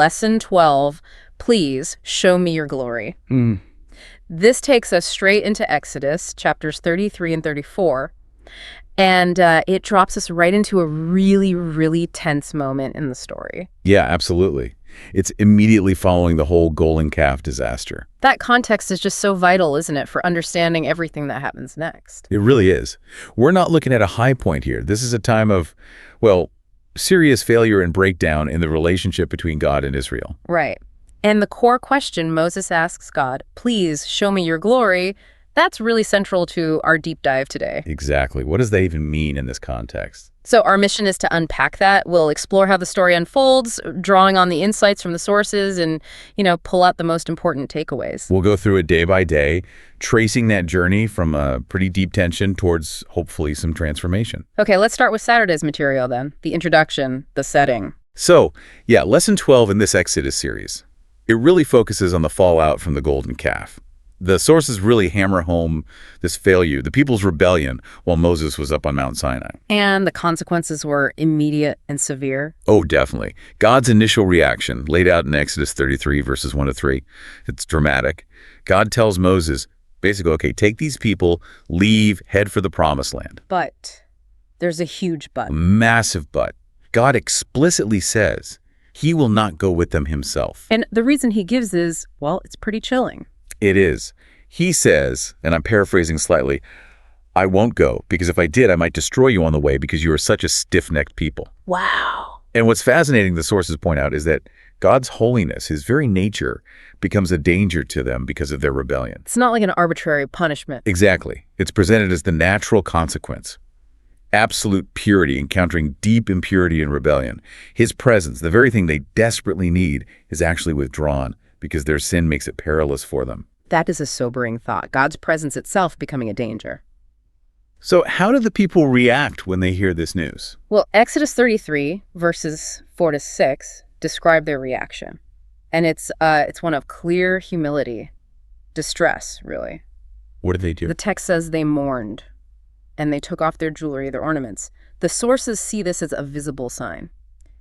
Lesson 12, please show me your glory. This takes us straight into Exodus, chapters 33 and 34, and it drops us right into a really, really tense moment in the story. Yeah, absolutely. It's immediately following the whole golden calf disaster. That context is just so vital, isn't it, for understanding everything that happens next? It really is. We're not looking at a high point here. This is a time of, well, serious failure and breakdown in the relationship between God and Israel. Right. And the core question Moses asks God, please show me your glory, that's really central to our deep dive today. Exactly. What does that even mean in this context? So our mission is to unpack that. We'll explore how the story unfolds, drawing on the insights from the sources and, pull out the most important takeaways. We'll go through it day by day, tracing that journey from a pretty deep tension towards hopefully some transformation. Okay, let's start with Saturday's material then. The introduction, the setting. So, yeah, lesson 12 in this Exodus series. It really focuses on the fallout from the golden calf. The sources really hammer home this failure, the people's rebellion, while Moses was up on Mount Sinai. And the consequences were immediate and severe. Oh, definitely. God's initial reaction, laid out in Exodus 33, verses 1-3, it's dramatic. God tells Moses, basically, okay, take these people, leave, head for the promised land. But there's a huge but. Massive but. God explicitly says he will not go with them himself. And the reason he gives is, well, it's pretty chilling. It is. He says, and I'm paraphrasing slightly, I won't go, because if I did, I might destroy you on the way because you are such a stiff-necked people. Wow. And what's fascinating, the sources point out, is that God's holiness, his very nature, becomes a danger to them because of their rebellion. It's not like an arbitrary punishment. Exactly. It's presented as the natural consequence. Absolute purity, encountering deep impurity and rebellion. His presence, the very thing they desperately need, is actually withdrawn because their sin makes it perilous for them. That is a sobering thought. God's presence itself becoming a danger. So how do the people react when they hear this news? Well, Exodus 33, verses 4-6, describe their reaction. And it's one of clear humility, distress, really. What did they do? The text says they mourned, and they took off their jewelry, their ornaments. The sources see this as a visible sign.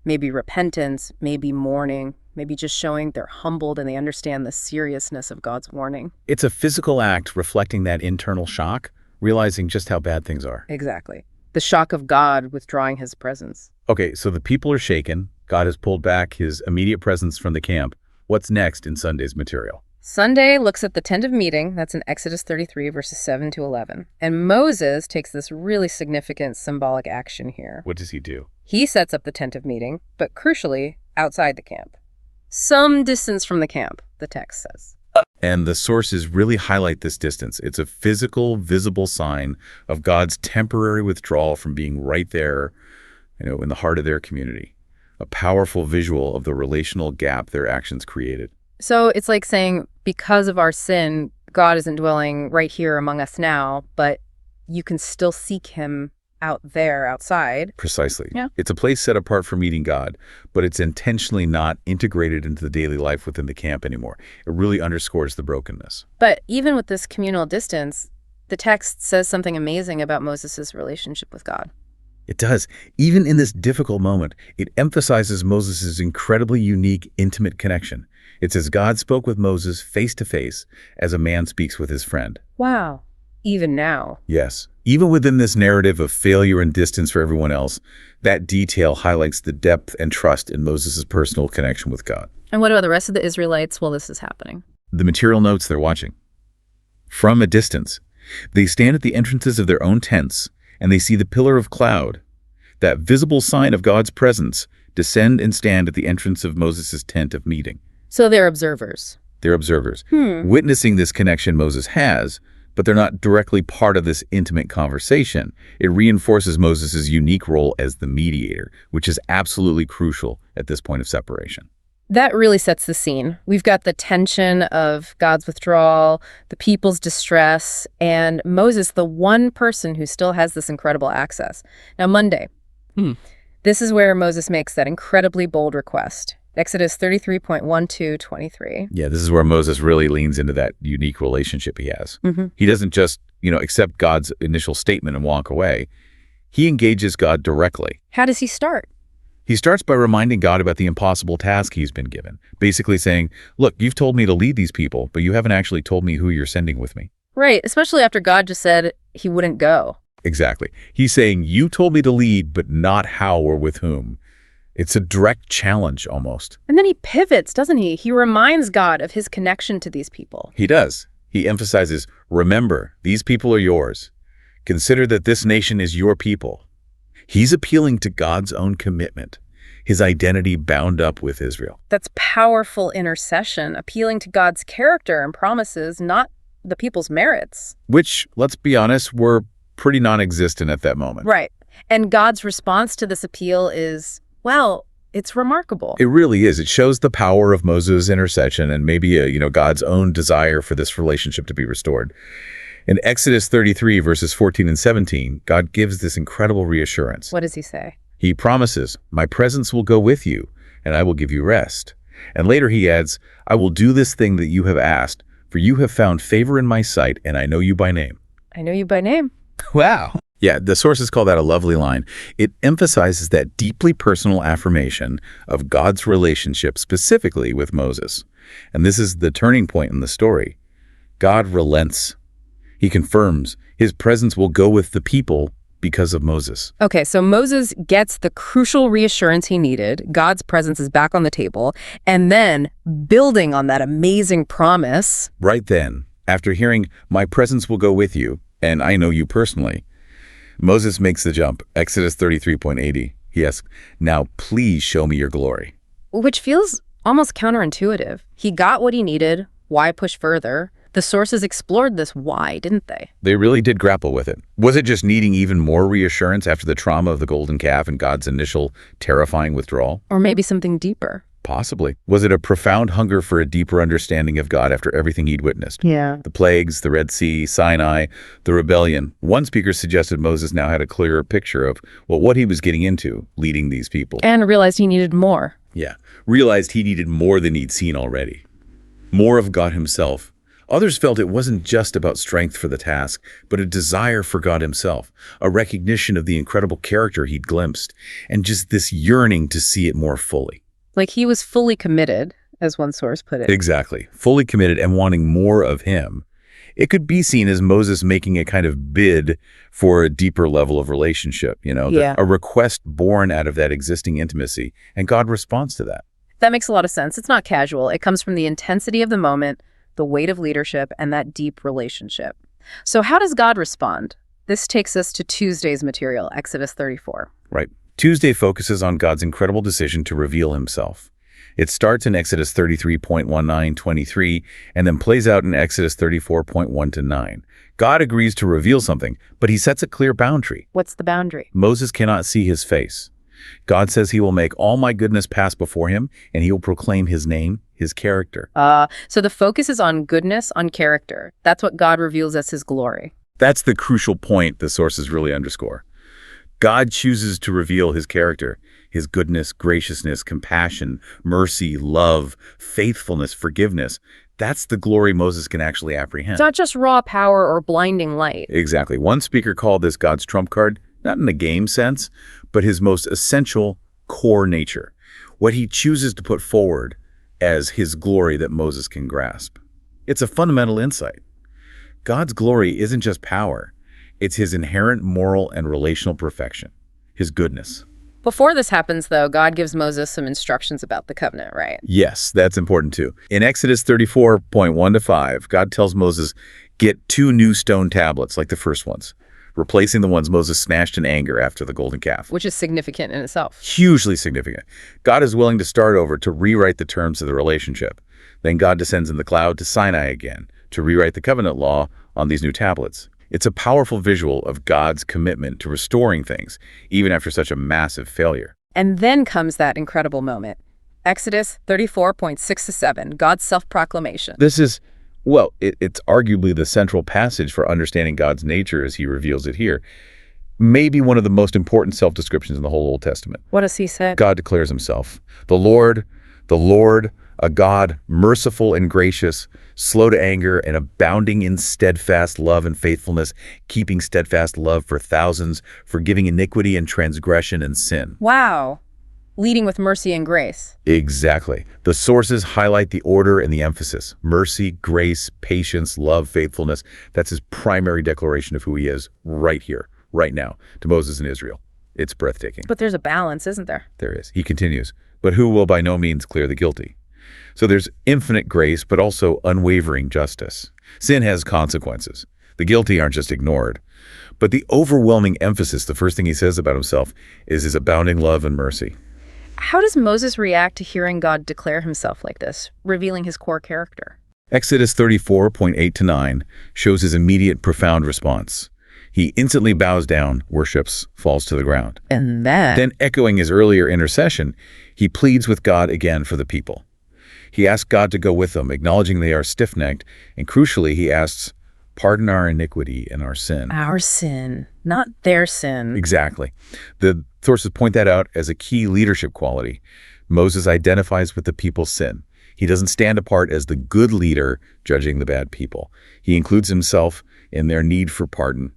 Maybe repentance, maybe mourning, maybe just showing they're humbled and they understand the seriousness of God's warning. It's a physical act reflecting that internal shock, realizing just how bad things are. Exactly. The shock of God withdrawing his presence. Okay, so the people are shaken. God has pulled back his immediate presence from the camp. What's next in Sunday's material? Sunday looks at the tent of meeting. That's in Exodus 33, verses 7-11. And Moses takes this really significant symbolic action here. What does he do? He sets up the tent of meeting, but crucially, outside the camp. Some distance from the camp, the text says. And the sources really highlight this distance. It's a physical, visible sign of God's temporary withdrawal from being right there, in the heart of their community. A powerful visual of the relational gap their actions created. So it's like saying, because of our sin, God isn't dwelling right here among us now, but you can still seek him out there, outside. Precisely. Yeah. It's a place set apart for meeting God, but it's intentionally not integrated into the daily life within the camp anymore. It really underscores the brokenness. But even with this communal distance, the text says something amazing about Moses' relationship with God. It does. Even in this difficult moment, it emphasizes Moses' incredibly unique, intimate connection. It's as God spoke with Moses face to face as a man speaks with his friend. Wow. Even now. Yes. Even within this narrative of failure and distance for everyone else, that detail highlights the depth and trust in Moses' personal connection with God. And what about the rest of the Israelites while this is happening? The material notes they're watching. From a distance, they stand at the entrances of their own tents, and they see the pillar of cloud, that visible sign of God's presence, descend and stand at the entrance of Moses' tent of meeting. So they're observers. They're observers, witnessing this connection Moses has, but they're not directly part of this intimate conversation. It reinforces Moses' unique role as the mediator, which is absolutely crucial at this point of separation. That really sets the scene. We've got the tension of God's withdrawal, the people's distress, and Moses, the one person who still has this incredible access. Now, Monday. This is where Moses makes that incredibly bold request. Exodus 33.12-23. Yeah, this is where Moses really leans into that unique relationship he has. He doesn't just, accept God's initial statement and walk away. He engages God directly. How does he start? He starts by reminding God about the impossible task he's been given, basically saying, look, you've told me to lead these people, but you haven't actually told me who you're sending with me. Right, especially after God just said he wouldn't go. Exactly. He's saying, you told me to lead, but not how or with whom. It's a direct challenge almost. And then he pivots, doesn't he? He reminds God of his connection to these people. He does. He emphasizes, remember, these people are yours. Consider that this nation is your people. He's appealing to God's own commitment, his identity bound up with Israel. That's powerful intercession, appealing to God's character and promises, not the people's merits. Which, let's be honest, were pretty non-existent at that moment. Right. And God's response to this appeal is, well, it's remarkable. It really is. It shows the power of Moses' intercession and maybe God's own desire for this relationship to be restored. In Exodus 33, verses 14 and 17, God gives this incredible reassurance. What does he say? He promises, my presence will go with you, and I will give you rest. And later he adds, I will do this thing that you have asked, for you have found favor in my sight, and I know you by name. I know you by name. Wow. Yeah, the sources call that a lovely line. It emphasizes that deeply personal affirmation of God's relationship specifically with Moses. And this is the turning point in the story. God relents. He confirms his presence will go with the people because of Moses. Okay, so Moses gets the crucial reassurance he needed. God's presence is back on the table. And then, building on that amazing promise. Right then, after hearing, my presence will go with you, and I know you personally, Moses makes the jump, Exodus 33.80. He asks, now please show me your glory. Which feels almost counterintuitive. He got what he needed. Why push further? The sources explored this why, didn't they? They really did grapple with it. Was it just needing even more reassurance after the trauma of the golden calf and God's initial terrifying withdrawal? Or maybe something deeper. Possibly. Was it a profound hunger for a deeper understanding of God after everything he'd witnessed? Yeah. The plagues, the Red Sea, Sinai, the rebellion. One speaker suggested Moses now had a clearer picture of, what he was getting into, leading these people. And realized he needed more. Yeah. Realized he needed more than he'd seen already. More of God himself. Others felt it wasn't just about strength for the task, but a desire for God himself, a recognition of the incredible character he'd glimpsed, and just this yearning to see it more fully. Like he was fully committed, as one source put it. Exactly. Fully committed and wanting more of him. It could be seen as Moses making a kind of bid for a deeper level of relationship, a request born out of that existing intimacy, and God responds to that. That makes a lot of sense. It's not casual. It comes from the intensity of the moment, the weight of leadership, and that deep relationship. So how does God respond? This takes us to Tuesday's material, Exodus 34. Right. Tuesday focuses on God's incredible decision to reveal himself. It starts in Exodus 33.19-23 and then plays out in Exodus 34.1-9. God agrees to reveal something, but he sets a clear boundary. What's the boundary? Moses cannot see his face. God says he will make all my goodness pass before him, and he will proclaim his name, his character. So the focus is on goodness, on character. That's what God reveals as his glory. That's the crucial point the sources really underscore. God chooses to reveal his character, his goodness, graciousness, compassion, mercy, love, faithfulness, forgiveness. That's the glory Moses can actually apprehend. It's not just raw power or blinding light. Exactly. One speaker called this God's trump card, not in a game sense, but his most essential core nature, what he chooses to put forward as his glory that Moses can grasp. It's a fundamental insight. God's glory isn't just power. It's his inherent moral and relational perfection, his goodness. Before this happens, though, God gives Moses some instructions about the covenant, right? Yes, that's important too. In Exodus 34.1-5, God tells Moses, get 2 new stone tablets like the first ones, replacing the ones Moses smashed in anger after the golden calf. Which is significant in itself. Hugely significant. God is willing to start over to rewrite the terms of the relationship. Then God descends in the cloud to Sinai again to rewrite the covenant law on these new tablets. It's a powerful visual of God's commitment to restoring things, even after such a massive failure. And then comes that incredible moment. Exodus 34.6-7, God's self-proclamation. This is, it's arguably the central passage for understanding God's nature as he reveals it here. Maybe one of the most important self-descriptions in the whole Old Testament. What does he say? God declares himself, the Lord, a God merciful and gracious, slow to anger and abounding in steadfast love and faithfulness, keeping steadfast love for thousands, forgiving iniquity and transgression and sin. Wow. leading with mercy and grace. Exactly. The sources highlight the order and the emphasis. Mercy, grace, patience, love, faithfulness. That's his primary declaration of who he is right here, right now, to Moses and Israel. It's breathtaking. But there's a balance, isn't there? There is. He continues, but who will by no means clear the guilty? So there's infinite grace, but also unwavering justice. Sin has consequences. The guilty aren't just ignored. But the overwhelming emphasis, the first thing he says about himself, is his abounding love and mercy. How does Moses react to hearing God declare himself like this, revealing his core character? Exodus 34:8-9 shows his immediate profound response. He instantly bows down, worships, falls to the ground. And then Echoing his earlier intercession, he pleads with God again for the people. He asks God to go with them, acknowledging they are stiff-necked, and crucially, he asks, pardon our iniquity and our sin. our sin, not their sin. Exactly. The sources point that out as a key leadership quality. Moses identifies with the people's sin. He doesn't stand apart as the good leader judging the bad people. He includes himself in their need for pardon.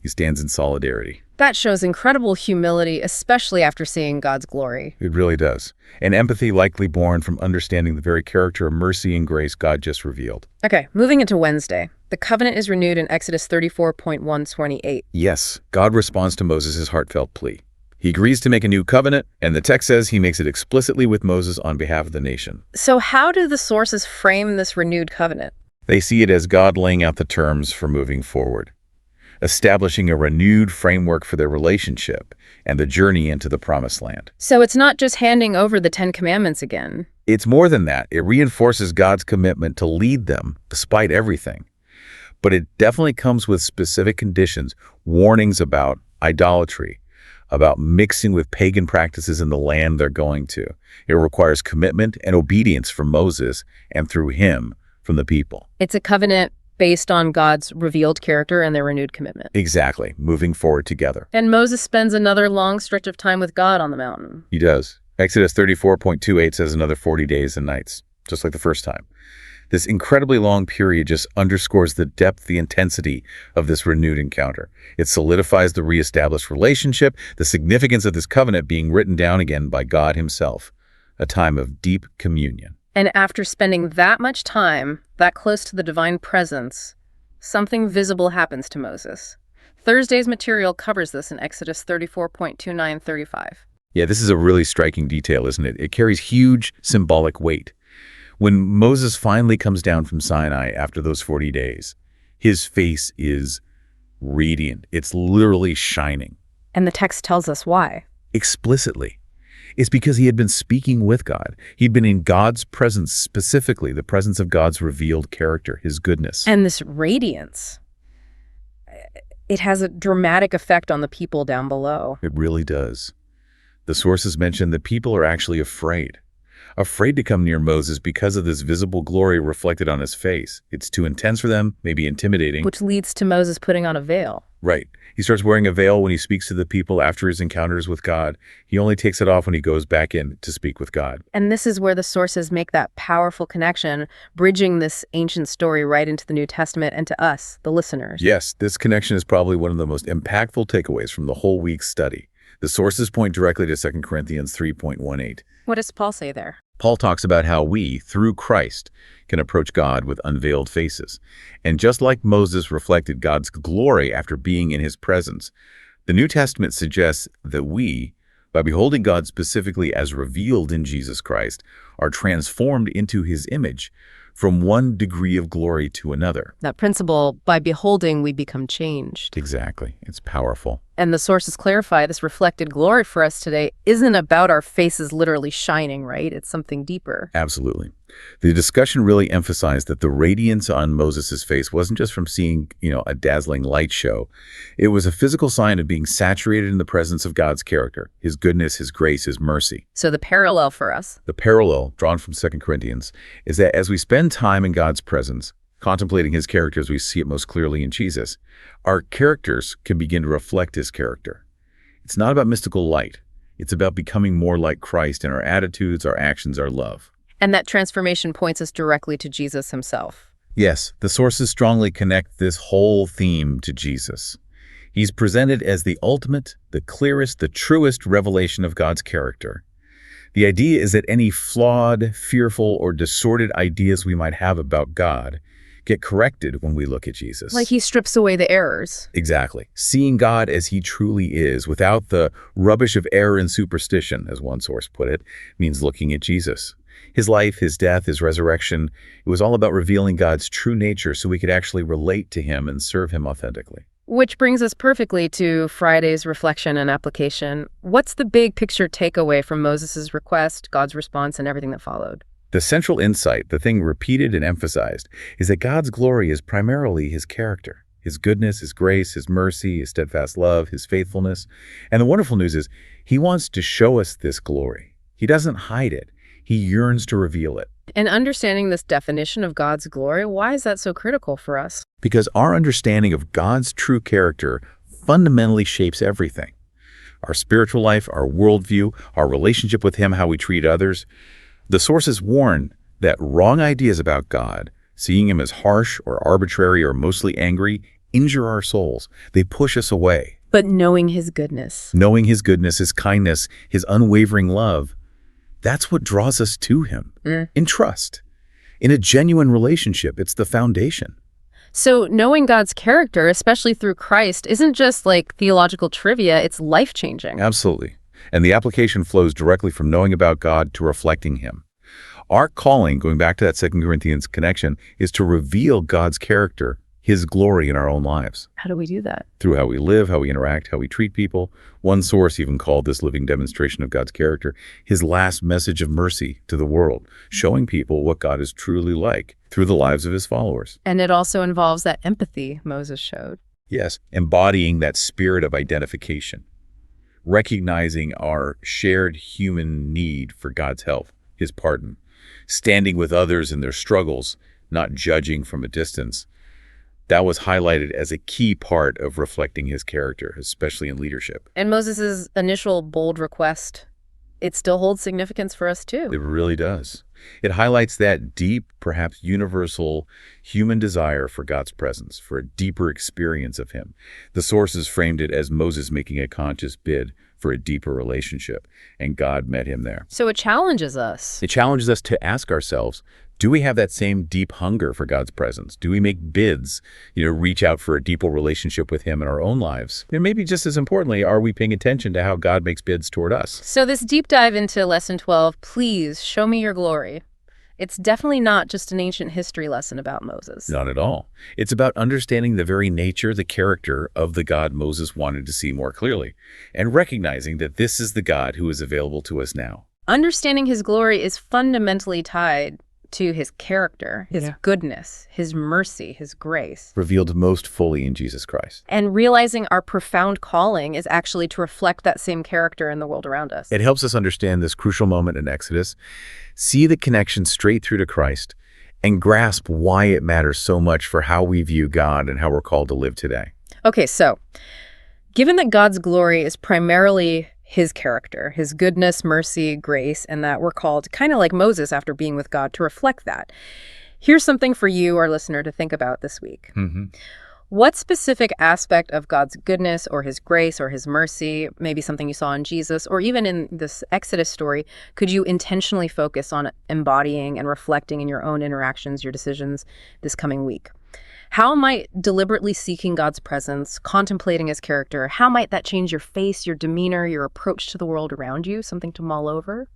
He stands in solidarity. That shows incredible humility, especially after seeing God's glory. It really does. And empathy likely born from understanding the very character of mercy and grace God just revealed. Okay, moving into Wednesday. The covenant is renewed in Exodus 34:128. Yes, God responds to Moses' heartfelt plea. He agrees to make a new covenant, and the text says he makes it explicitly with Moses on behalf of the nation. So how do the sources frame this renewed covenant? They see it as God laying out the terms for moving forward, establishing a renewed framework for their relationship and the journey into the promised land. So it's not just handing over the 10 Commandments again. It's more than that. It reinforces God's commitment to lead them despite everything. But it definitely comes with specific conditions, warnings about idolatry, about mixing with pagan practices in the land they're going to. It requires commitment and obedience from Moses and through him from the people. It's a covenant based on God's revealed character and their renewed commitment. Exactly, moving forward together. And Moses spends another long stretch of time with God on the mountain. He does. Exodus 34:28 says another 40 days and nights, just like the first time. This incredibly long period just underscores the depth, the intensity of this renewed encounter. It solidifies the reestablished relationship, the significance of this covenant being written down again by God himself, a time of deep communion. And after spending that much time, that close to the divine presence, something visible happens to Moses. Thursday's material covers this in Exodus 34:29-35. Yeah, this is a really striking detail, isn't it? It carries huge symbolic weight. When Moses finally comes down from Sinai after those 40 days, his face is radiant. It's literally shining. And the text tells us why. Explicitly. It's because he had been speaking with God. He'd been in God's presence, specifically the presence of God's revealed character, his goodness. And this radiance, it has a dramatic effect on the people down below. It really does. The sources mention that people are actually afraid to come near Moses because of this visible glory reflected on his face. It's too intense for them, maybe intimidating. Which leads to Moses putting on a veil. Right. He starts wearing a veil when he speaks to the people after his encounters with God. He only takes it off when he goes back in to speak with God. And this is where the sources make that powerful connection, bridging this ancient story right into the New Testament and to us, the listeners. Yes, this connection is probably one of the most impactful takeaways from the whole week's study. The sources point directly to 2 Corinthians 3:18. What does Paul say there? Paul talks about how we, through Christ, can approach God with unveiled faces. And just like Moses reflected God's glory after being in his presence, the New Testament suggests that we, by beholding God specifically as revealed in Jesus Christ, are transformed into his image from one degree of glory to another. That principle, by beholding, we become changed. Exactly. It's powerful. And the sources clarify this reflected glory for us today isn't about our faces literally shining, right? It's something deeper. Absolutely. The discussion really emphasized that the radiance on Moses' face wasn't just from seeing, a dazzling light show. It was a physical sign of being saturated in the presence of God's character, his goodness, his grace, his mercy. So the parallel for us. The parallel, drawn from 2 Corinthians, is that as we spend time in God's presence, contemplating his character as we see it most clearly in Jesus, our characters can begin to reflect his character. It's not about mystical light. It's about becoming more like Christ in our attitudes, our actions, our love. And that transformation points us directly to Jesus himself. Yes, the sources strongly connect this whole theme to Jesus. He's presented as the ultimate, the clearest, the truest revelation of God's character. The idea is that any flawed, fearful, or distorted ideas we might have about God get corrected when we look at Jesus. Like he strips away the errors. Exactly. Seeing God as he truly is, without the rubbish of error and superstition, as one source put it, means looking at Jesus. His life, his death, his resurrection, it was all about revealing God's true nature so we could actually relate to him and serve him authentically. Which brings us perfectly to Friday's reflection and application. What's the big picture takeaway from Moses' request, God's response, and everything that followed? The central insight, the thing repeated and emphasized, is that God's glory is primarily his character, his goodness, his grace, his mercy, his steadfast love, his faithfulness. And the wonderful news is he wants to show us this glory. He doesn't hide it. He yearns to reveal it. And understanding this definition of God's glory, why is that so critical for us? Because our understanding of God's true character fundamentally shapes everything. Our spiritual life, our worldview, our relationship with him, how we treat others. The sources warn that wrong ideas about God, seeing him as harsh or arbitrary or mostly angry, injure our souls. They push us away. But knowing his goodness. Knowing his goodness, his kindness, his unwavering love, that's what draws us to him. In trust. In a genuine relationship, it's the foundation. So knowing God's character, especially through Christ, isn't just like theological trivia, it's life-changing. Absolutely. And the application flows directly from knowing about God to reflecting him. Our calling, going back to that 2 Corinthians connection, is to reveal God's character, his glory in our own lives. How do we do that? Through how we live, how we interact, how we treat people. One source even called this living demonstration of God's character his last message of mercy to the world, showing people what God is truly like through the lives of his followers. And it also involves that empathy Moses showed. Yes, embodying that spirit of identification, recognizing our shared human need for God's help, his pardon, standing with others in their struggles, not judging from a distance. That was highlighted as a key part of reflecting his character, especially in leadership. And Moses' initial bold request, it still holds significance for us too. It really does. It highlights that deep, perhaps universal human desire for God's presence, for a deeper experience of him. The sources framed it as Moses making a conscious bid for a deeper relationship, and God met him there. So it challenges us. It challenges us to ask ourselves, do we have that same deep hunger for God's presence? Do we make bids, reach out for a deeper relationship with him in our own lives? And maybe just as importantly, are we paying attention to how God makes bids toward us? So this deep dive into Lesson 12, please show me your glory. It's definitely not just an ancient history lesson about Moses. Not at all. It's about understanding the very nature, the character of the God Moses wanted to see more clearly, and recognizing that this is the God who is available to us now. Understanding his glory is fundamentally tied to his character, his goodness, his mercy, his grace. Revealed most fully in Jesus Christ. And realizing our profound calling is actually to reflect that same character in the world around us. It helps us understand this crucial moment in Exodus, see the connection straight through to Christ, and grasp why it matters so much for how we view God and how we're called to live today. Okay, so given that God's glory is primarily his character, his goodness, mercy, grace, and that we're called, kind of like Moses after being with God, to reflect that. Here's something for you, our listener, to think about this week. What specific aspect of God's goodness or his grace or his mercy, maybe something you saw in Jesus, or even in this Exodus story, could you intentionally focus on embodying and reflecting in your own interactions, your decisions this coming week? How might deliberately seeking God's presence, contemplating his character, how might that change your face, your demeanor, your approach to the world around you? Something to mull over?